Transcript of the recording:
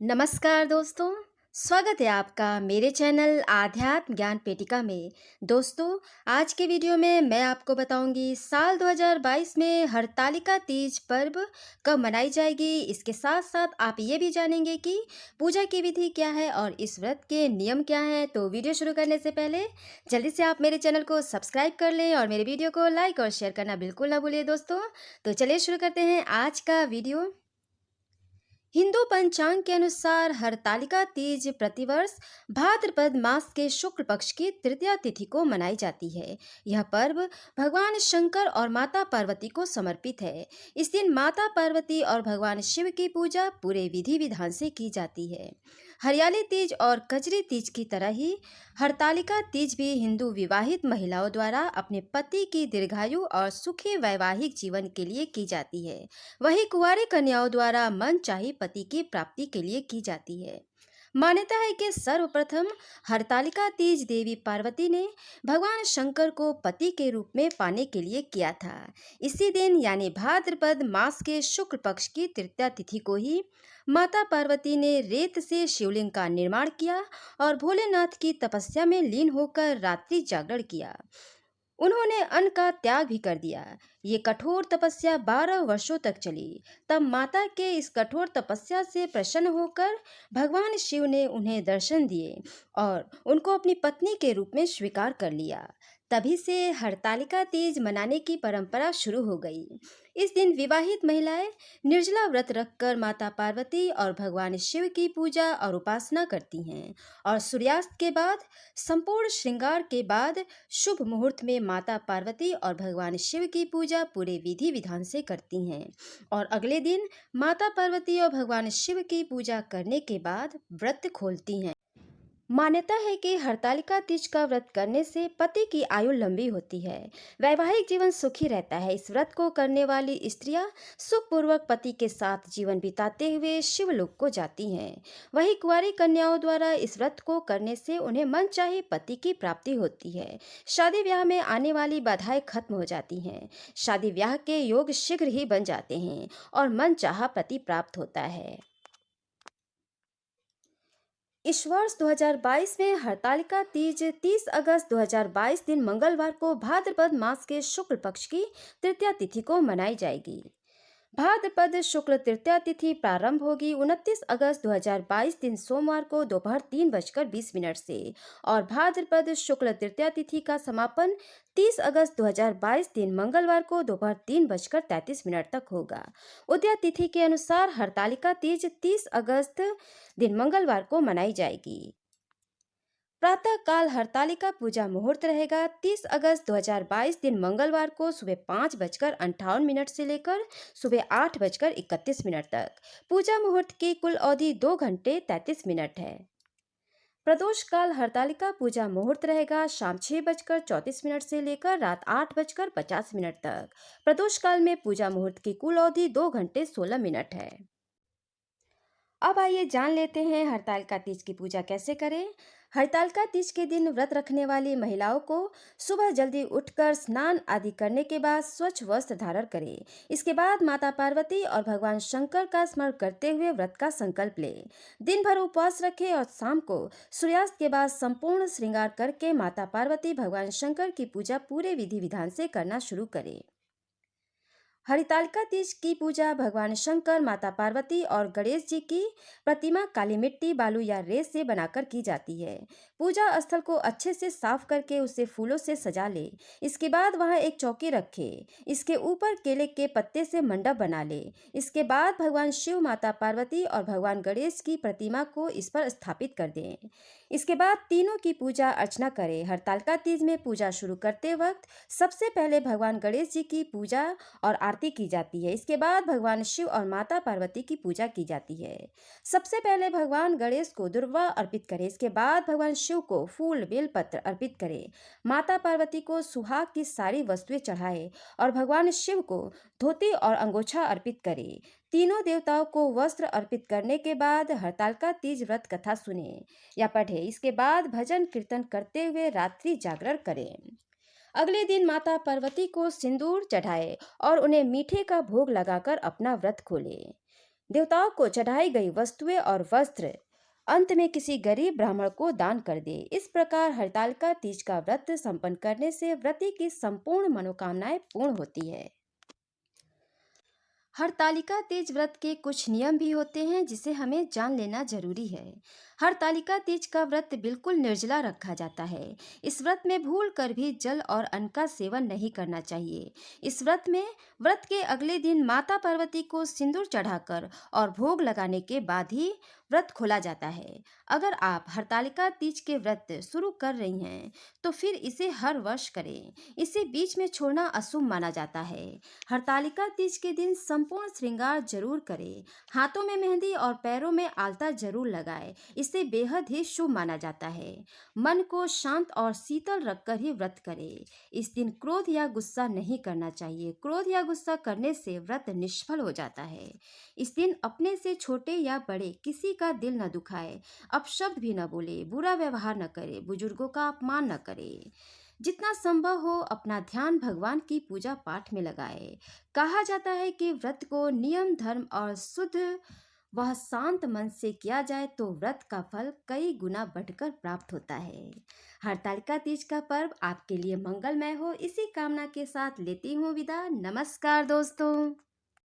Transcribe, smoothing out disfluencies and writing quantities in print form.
नमस्कार दोस्तों। स्वागत है आपका मेरे चैनल आध्यात्म ज्ञान पेटिका में। दोस्तों, आज के वीडियो में मैं आपको बताऊंगी साल 2022 में हरतालिका तीज पर्व कब मनाई जाएगी। इसके साथ साथ आप ये भी जानेंगे कि पूजा की विधि क्या है और इस व्रत के नियम क्या हैं। तो वीडियो शुरू करने से पहले जल्दी से आप मेरे चैनल को सब्सक्राइब कर लें और मेरे वीडियो को लाइक और शेयर करना बिल्कुल ना भूलिए दोस्तों। तो चलिए शुरू करते हैं आज का वीडियो। हिंदू पंचांग के अनुसार हरतालिका तीज प्रतिवर्ष भाद्रपद मास के शुक्ल पक्ष की तृतीया तिथि को मनाई जाती है। यह पर्व भगवान शंकर और माता पार्वती को समर्पित है। इस दिन माता पार्वती और भगवान शिव की पूजा पूरे विधि विधान से की जाती है। हरियाली तीज और कजरी तीज की तरह ही हरतालिका तीज भी हिंदू विवाहित महिलाओं द्वारा अपने पति की दीर्घायु और सुखी वैवाहिक जीवन के लिए की जाती है। वहीं कुंवारी कन्याओं द्वारा मनचाही पति की प्राप्ति के लिए की जाती है। मान्यता है कि सर्वप्रथम हरतालिका तीज देवी पार्वती ने भगवान शंकर को पति के रूप में पाने के लिए किया था। इसी दिन यानी भाद्रपद मास के शुक्ल पक्ष की तृतीया तिथि को ही माता पार्वती ने रेत से शिवलिंग का निर्माण किया और भोलेनाथ की तपस्या में लीन होकर रात्रि जागरण किया। उन्होंने अन्न का त्याग भी कर दिया। ये कठोर तपस्या 12 वर्षों तक चली। तब माता के इस कठोर तपस्या से प्रसन्न होकर भगवान शिव ने उन्हें दर्शन दिए और उनको अपनी पत्नी के रूप में स्वीकार कर लिया। तभी से हरतालिका तीज मनाने की परंपरा शुरू हो गई। इस दिन विवाहित महिलाएं निर्जला व्रत रखकर माता पार्वती और भगवान शिव की पूजा और उपासना करती हैं और सूर्यास्त के बाद संपूर्ण श्रृंगार के बाद शुभ मुहूर्त में माता पार्वती और भगवान शिव की पूजा पूरे विधि विधान से करती हैं और अगले दिन माता पार्वती और भगवान शिव की पूजा करने के बाद व्रत खोलती हैं। मान्यता है कि हरतालिका तीज का व्रत करने से पति की आयु लंबी होती है, वैवाहिक जीवन सुखी रहता है। इस व्रत को करने वाली स्त्रियां सुखपूर्वक पति के साथ जीवन बिताते हुए शिवलोक को जाती हैं। वहीं कुंवारी कन्याओं द्वारा इस व्रत को करने से उन्हें मनचाहे पति की प्राप्ति होती है। शादी ब्याह में आने वाली बाधाएं खत्म हो जाती हैं। शादी ब्याह के योग शीघ्र ही बन जाते हैं और मनचाहा पति प्राप्त होता है। इस वर्ष 2022 में हरतालिका तीज 30 अगस्त 2022 दिन मंगलवार को भाद्रपद मास के शुक्ल पक्ष की तृतीया तिथि को मनाई जाएगी। भाद्रपद शुक्ल तृतीया तिथि प्रारंभ होगी 29 अगस्त 2022 दिन सोमवार को दोपहर 3:20 से और भाद्रपद शुक्ल तृतीया तिथि का समापन 30 अगस्त 2022 दिन मंगलवार को दोपहर 3:33 तक होगा। उदया तिथि के अनुसार हरतालिका तीज 30 अगस्त दिन मंगलवार को मनाई जाएगी। प्रातः काल हरतालिका पूजा मुहूर्त रहेगा 30 अगस्त 2022 दिन मंगलवार को सुबह 5:58 से लेकर सुबह 8:31 तक। पूजा मुहूर्त की कुल अवधि 2 घंटे 33 मिनट है। प्रदोष काल हरतालिका पूजा मुहूर्त रहेगा शाम 6:34 से लेकर रात 8:50 तक। प्रदोष काल में पूजा मुहूर्त की कुल अवधि 2 घंटे 16 मिनट है। अब आइए जान लेते हैं हरतालिका तीज की पूजा कैसे करें। हरतालिका तीज के दिन व्रत रखने वाली महिलाओं को सुबह जल्दी उठकर स्नान आदि करने के बाद स्वच्छ वस्त्र धारण करें। इसके बाद माता पार्वती और भगवान शंकर का स्मरण करते हुए व्रत का संकल्प लें। दिन भर उपवास रखें और शाम को सूर्यास्त के बाद संपूर्ण श्रृंगार करके माता पार्वती भगवान शंकर की पूजा पूरे विधि विधान से करना शुरू करें। हरितालिका तीज की पूजा भगवान शंकर, माता पार्वती और गणेश जी की प्रतिमा काली मिट्टी, बालू या रेत से बनाकर की जाती है। पूजा स्थल को अच्छे से साफ करके उसे फूलों से सजा ले। इसके बाद वहां एक चौकी रखे। इसके ऊपर केले के पत्ते से मंडप बना ले। इसके बाद भगवान शिव, माता पार्वती और भगवान गणेश की प्रतिमा को इस पर स्थापित कर दें। इसके बाद तीनों की पूजा अर्चना करें। हरतालिका तीज में पूजा शुरू करते वक्त सबसे पहले भगवान गणेश जी की पूजा और आरती की जाती है। इसके बाद भगवान शिव और माता पार्वती की पूजा की जाती है। सबसे पहले भगवान गणेश को दुर्वा अर्पित करें। इसके बाद भगवान शिव को फूल बेलपत्र अर्पित करें। माता पार्वती को सुहाग की सारी वस्तुएं चढ़ाएं और भगवान शिव को धोती और अंगोछा अर्पित करें। तीनों देवताओं को वस्त्र अर्पित करने के बाद हरतालिका तीज व्रत कथा सुने या पढ़े। इसके बाद भजन कीर्तन करते हुए रात्रि जागरण करें। अगले दिन माता पार्वती को सिंदूर चढ़ाए और उन्हें मीठे का भोग लगाकर अपना व्रत खोले। देवताओं को चढ़ाई गई वस्तुएं और वस्त्र अंत में किसी गरीब ब्राह्मण को दान कर दे। इस प्रकार हरतालिका तीज का व्रत संपन्न करने से व्रती की संपूर्ण मनोकामनाएं पूर्ण होती है। हरतालिका तीज व्रत के कुछ नियम भी होते हैं जिसे हमें जान लेना जरूरी है। हरतालिका तीज का व्रत बिल्कुल निर्जला रखा जाता है। इस व्रत में भूल कर भी जल और अन्न का सेवन नहीं करना चाहिए। इस व्रत में व्रत के अगले दिन माता पार्वती को सिंदूर चढ़ाकर और भोग लगाने के बाद ही व्रत खोला जाता है। अगर आप हरतालिका तीज के व्रत शुरू कर रही हैं तो फिर इसे हर वर्ष करें। इसे बीच में छोड़ना अशुभ माना जाता है। हरतालिका तीज के दिन संपूर्ण श्रृंगार जरूर करें। हाथों में मेहंदी और पैरों में आलता जरूर लगाएं। इसे बेहद ही शुभ माना जाता है। मन को शांत और शीतल रखकर ही व्रत करें। इस दिन क्रोध या गुस्सा नहीं करना चाहिए। क्रोध या गुस्सा करने से व्रत निष्फल हो जाता है। इस दिन अपने से छोटे या बड़े किसी का दिल न दुखाए, अपशब्द भी न बोले, बुरा व्यवहार न करे, बुजुर्गों का अपमान न करे। जितना संभव हो अपना ध्यान भगवान की पूजा पाठ में लगाए। कहा जाता है कि व्रत को नियम धर्म और शुद्ध वह शांत मन से किया जाए तो व्रत का फल कई गुना बढ़कर प्राप्त होता है। हरतालिका तीज का पर्व आपके लिए मंगलमय हो, इसी कामना के साथ लेती हूँ विदा। नमस्कार दोस्तों।